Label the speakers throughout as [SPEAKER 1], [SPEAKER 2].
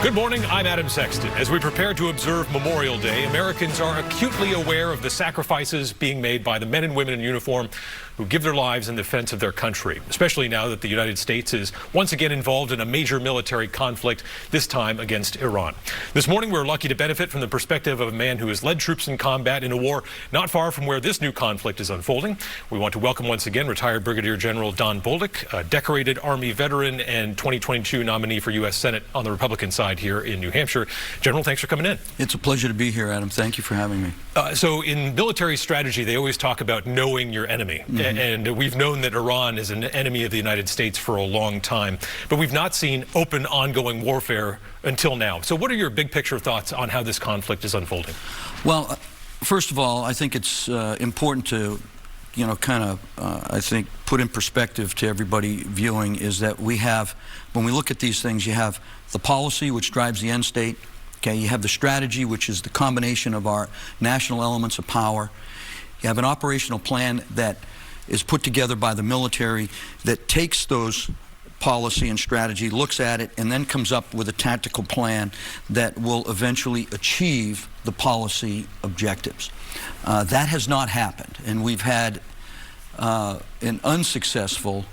[SPEAKER 1] Good morning, I'm Adam Sexton. As we prepare to observe Memorial Day, Americans are acutely aware of the sacrifices being made by the men and women in uniform who give their lives in defense of their country, especially now that the United States is once again involved in a major military conflict, this time against Iran. This morning, we're lucky to benefit from the perspective of a man who has led troops in combat in a war not far from where this new conflict is unfolding. We want to welcome once again retired Brigadier General Don Bolduc, a decorated Army veteran and 2022 nominee for U.S. Senate on the Republican side here in New Hampshire. General, thanks for coming in.
[SPEAKER 2] It's a pleasure to be here, Adam. Thank you for having me.
[SPEAKER 1] So in military strategy, they always talk about knowing your enemy. And we've known that Iran is an enemy of the United States for a long time, but we've not seen open, ongoing warfare until now. So what are your big picture thoughts on how this conflict is unfolding?
[SPEAKER 2] Well, first of all, I think it's important to, I think, put in perspective to everybody viewing is that we have, when we look at these things, you have the policy, which drives the end state. Okay, you have the strategy, which is the combination of our national elements of power. You have an operational plan that is put together by the military that takes those policy and strategy, looks at it, and then comes up with a tactical plan that will eventually achieve the policy objectives. That has not happened, and we've had an unsuccessful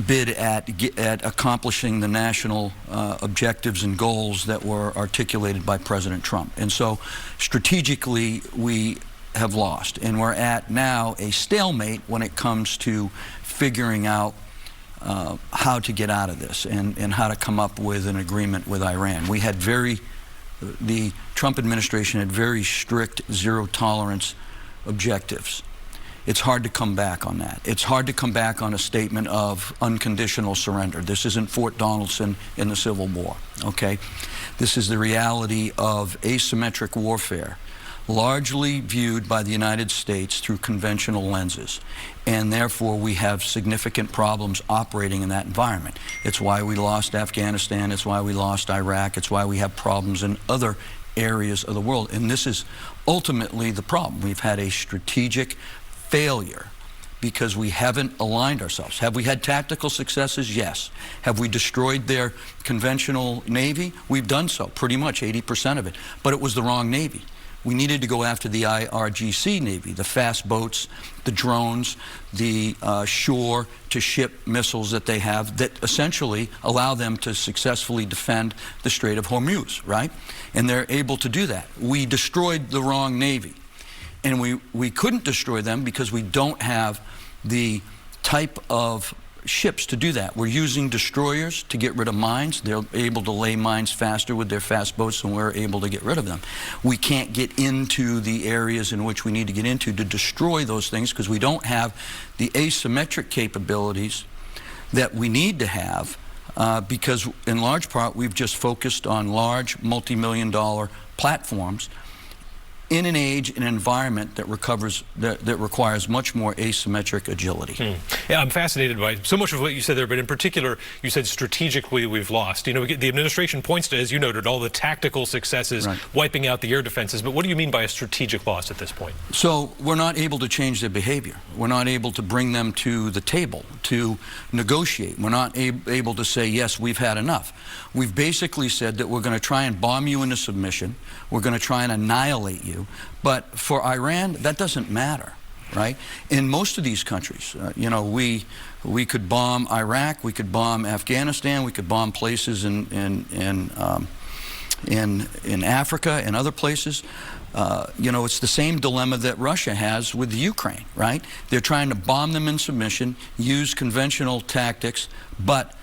[SPEAKER 2] bid at accomplishing the national objectives and goals that were articulated by President Trump. And so strategically, we have lost, and we're at now a stalemate when it comes to figuring out how to get out of this and how to come up with an agreement with Iran. We had the Trump administration had very strict zero-tolerance objectives. It's hard to come back on that. It's hard to come back on a statement of unconditional surrender. This isn't Fort Donelson in the Civil War, okay? This is the reality of asymmetric warfare, largely viewed by the United States through conventional lenses. And therefore, we have significant problems operating in that environment. It's why we lost Afghanistan. It's why we lost Iraq. It's why we have problems in other areas of the world. And this is ultimately the problem. We've had a strategic failure because we haven't aligned ourselves. Have we had tactical successes? Yes. Have we destroyed their conventional Navy? We've done so, pretty much 80% of it. But it was the wrong Navy. We needed to go after the IRGC Navy, the fast boats, the drones, the shore-to-ship missiles that they have that essentially allow them to successfully defend the Strait of Hormuz, right? And they're able to do that. We destroyed the wrong Navy. And we couldn't destroy them because we don't have the type of ships to do that. We're using destroyers to get rid of mines. They're able to lay mines faster with their fast boats, and we're able to get rid of them. We can't get into the areas in which we need to get into to destroy those things because we don't have the asymmetric capabilities that we need to have because in large part we've just focused on large multi-million-dollar platforms in an age, an environment that requires much more asymmetric agility.
[SPEAKER 1] Yeah, I'm fascinated by so much of what you said there, but in particular, you said strategically we've lost. You know, the administration points to, as you noted, all the tactical successes, right, wiping out the air defenses, but what do you mean by a strategic loss at this point?
[SPEAKER 2] So we're not able to change their behavior. We're not able to bring them to the table to negotiate. We're not able to say, yes, we've had enough. We've basically said that we're going to try and bomb you into submission. We're going to try and annihilate you. But for Iran, that doesn't matter, right? In most of these countries, we could bomb Iraq, we could bomb Afghanistan, we could bomb places in Africa and other places. It's the same dilemma that Russia has with Ukraine, right? They're trying to bomb them in submission, use conventional tactics, but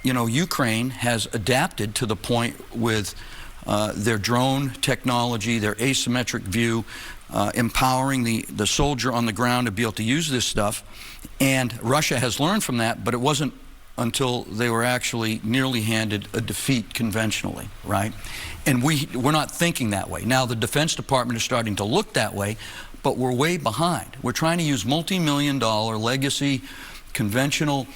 [SPEAKER 2] Ukraine has adapted to the point with their drone technology, their asymmetric view, empowering the soldier on the ground to be able to use this stuff. And Russia has learned from that, but it wasn't until they were actually nearly handed a defeat conventionally, right? And we're not thinking that way. Now the Defense Department is starting to look that way, but we're way behind. We're trying to use multi-million-dollar legacy conventional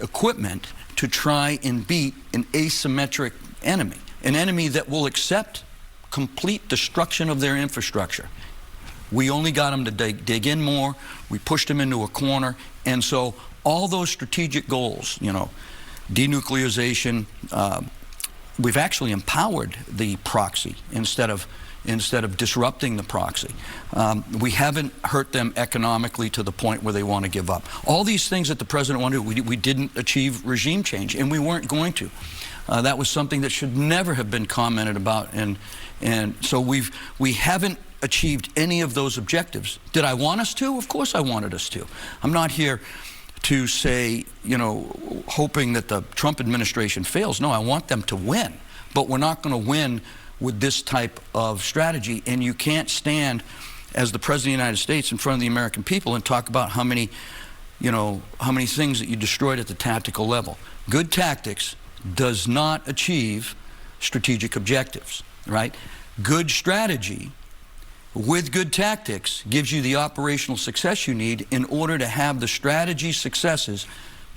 [SPEAKER 2] equipment to try and beat an asymmetric enemy. An enemy that will accept complete destruction of their infrastructure. We only got them to dig in more. We pushed them into a corner. And so all those strategic goals, denuclearization. We've actually empowered the proxy instead of disrupting the proxy. We haven't hurt them economically to the point where they want to give up. All these things that the president wanted, we didn't achieve regime change, and we weren't going to. That was something that should never have been commented about, and so we haven't achieved any of those objectives. Did I want us to? Of course I wanted us to. I'm not here to say, you know, hoping that the Trump administration fails. No, I want them to win, but we're not going to win with this type of strategy. And you can't stand as the President of the United States in front of the American people and talk about how many things that you destroyed at the tactical level. Good tactics does not achieve strategic objectives, right? Good strategy with good tactics gives you the operational success you need in order to have the strategy successes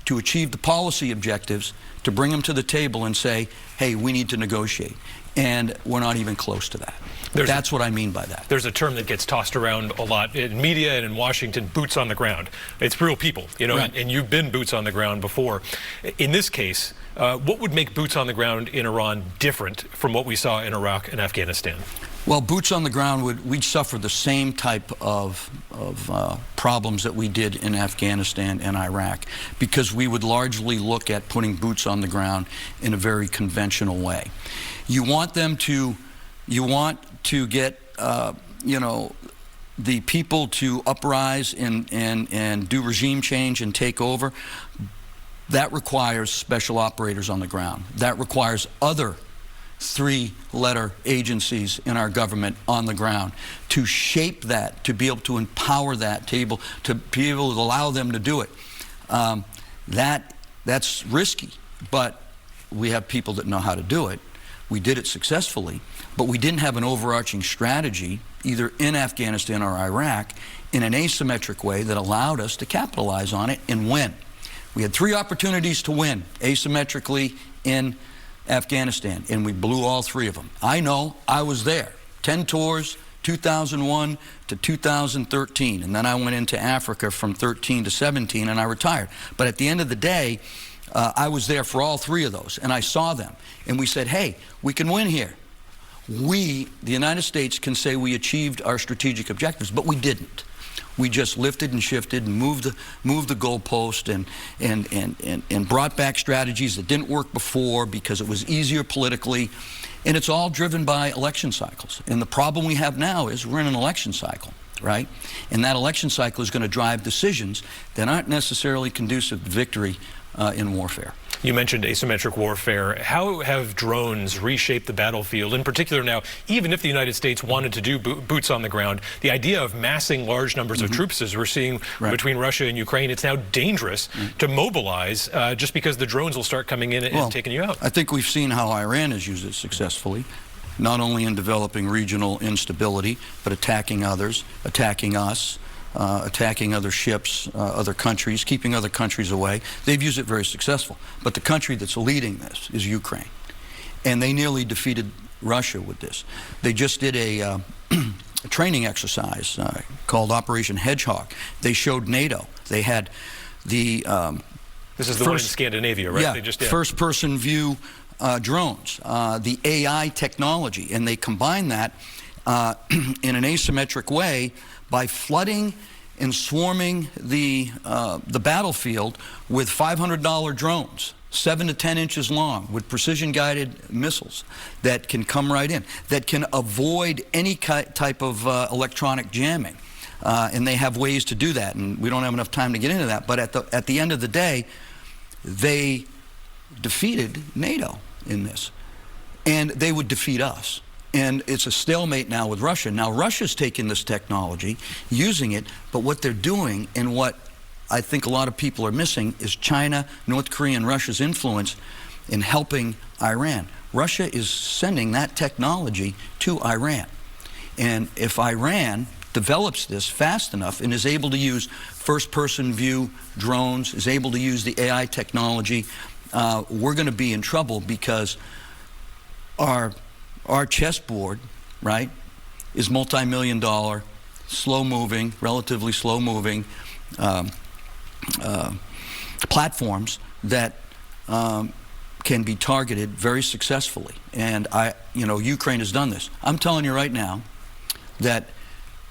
[SPEAKER 2] to achieve the policy objectives, to bring them to the table and say, hey, we need to negotiate. And we're not even close to that. That's what I mean by that.
[SPEAKER 1] There's a term that gets tossed around a lot in media and in Washington, boots on the ground. It's real people, you know,
[SPEAKER 2] right.
[SPEAKER 1] And you've been boots on the ground before. In this case, what would make boots on the ground in Iran different from what we saw in Iraq and Afghanistan?
[SPEAKER 2] Well, boots on the ground, we'd suffer the same type of problems that we did in Afghanistan and Iraq, because we would largely look at putting boots on the ground in a very conventional way. You want to get, you know, the people to uprise and do regime change and take over. That requires special operators on the ground. That requires other three-letter agencies in our government on the ground to shape that, to be able to empower that table, to be able to allow them to do it. That's risky, but we have people that know how to do it. We did it successfully, but we didn't have an overarching strategy, either in Afghanistan or Iraq, in an asymmetric way that allowed us to capitalize on it and win. We had 3 opportunities to win asymmetrically in Afghanistan, and we blew all 3 of them. I know, I was there. 10 tours, 2001 to 2013, and then I went into Africa from 13 to 17, and I retired. But at the end of the day, I was there for all 3 of those, and I saw them. And we said, hey, we can win here. We, the United States, can say we achieved our strategic objectives, but we didn't. We just lifted and shifted and moved the goalpost and brought back strategies that didn't work before because it was easier politically. And it's all driven by election cycles. And the problem we have now is we're in an election cycle, right? And that election cycle is going to drive decisions that aren't necessarily conducive to victory in warfare.
[SPEAKER 1] You mentioned asymmetric warfare. How have drones reshaped the battlefield? In particular now, even if the United States wanted to do boots on the ground, the idea of massing large numbers of troops, as we're seeing between Russia and Ukraine, it's now dangerous to mobilize just because the drones will start coming in and taking you out.
[SPEAKER 2] I think we've seen how Iran has used it successfully, not only in developing regional instability, but attacking others, attacking us, attacking other ships, other countries, keeping other countries away. They've used it very successful. But the country that's leading this is Ukraine. And they nearly defeated Russia with this. They just did a training exercise called Operation Hedgehog. They showed NATO. They had the...
[SPEAKER 1] this is the one in Scandinavia, right?
[SPEAKER 2] Yeah,
[SPEAKER 1] They just did.
[SPEAKER 2] First-person view drones, the AI technology. And they combined that in an asymmetric way by flooding and swarming the battlefield with $500 drones, 7 to 10 inches long, with precision-guided missiles that can come right in, that can avoid any type of electronic jamming. And they have ways to do that, and we don't have enough time to get into that. But at the end of the day, they defeated NATO in this, and they would defeat us. And it's a stalemate now with Russia. Now, Russia's taking this technology, using it, but what they're doing, and what I think a lot of people are missing, is China, North Korea, and Russia's influence in helping Iran. Russia is sending that technology to Iran. And if Iran develops this fast enough and is able to use first-person view drones, is able to use the AI technology, we're going to be in trouble, because our chessboard, right, is multi-million-dollar, slow-moving, relatively slow-moving platforms that can be targeted very successfully. And Ukraine has done this. I'm telling you right now that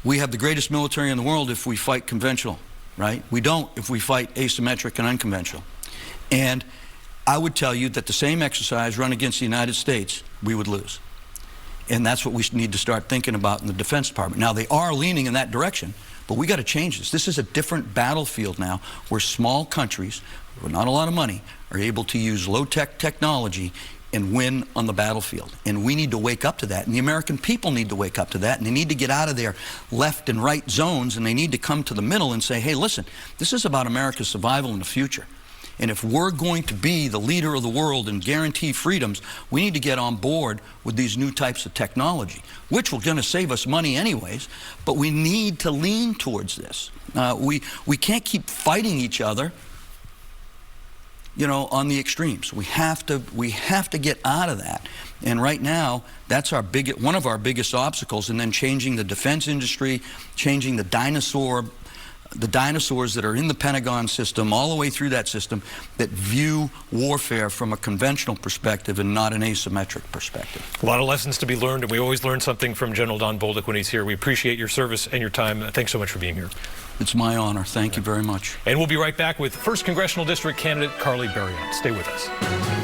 [SPEAKER 2] we have the greatest military in the world if we fight conventional, right? We don't if we fight asymmetric and unconventional. And I would tell you that the same exercise run against the United States, we would lose. And that's what we need to start thinking about in the Defense Department. Now, they are leaning in that direction, but we got to change this. This is a different battlefield now, where small countries with not a lot of money are able to use low-tech technology and win on the battlefield. And we need to wake up to that. And the American people need to wake up to that. And they need to get out of their left and right zones, and they need to come to the middle and say, hey, listen, this is about America's survival in the future. And if we're going to be the leader of the world and guarantee freedoms, we need to get on board with these new types of technology, which will going to save us money anyways, but we need to lean towards this. We can't keep fighting each other, on the extremes. We have to get out of that. And right now, that's one of our biggest obstacles. And then changing the defense industry, changing the dinosaurs that are in the Pentagon system, all the way through that system, that view warfare from a conventional perspective and not an asymmetric perspective.
[SPEAKER 1] A lot of lessons to be learned, and we always learn something from General Don Bolduc when he's here. We appreciate your service and your time. Thanks so much for being here.
[SPEAKER 2] It's my honor. Thank you very much.
[SPEAKER 1] And we'll be right back with 1st Congressional District candidate Carly Berrien. Stay with us.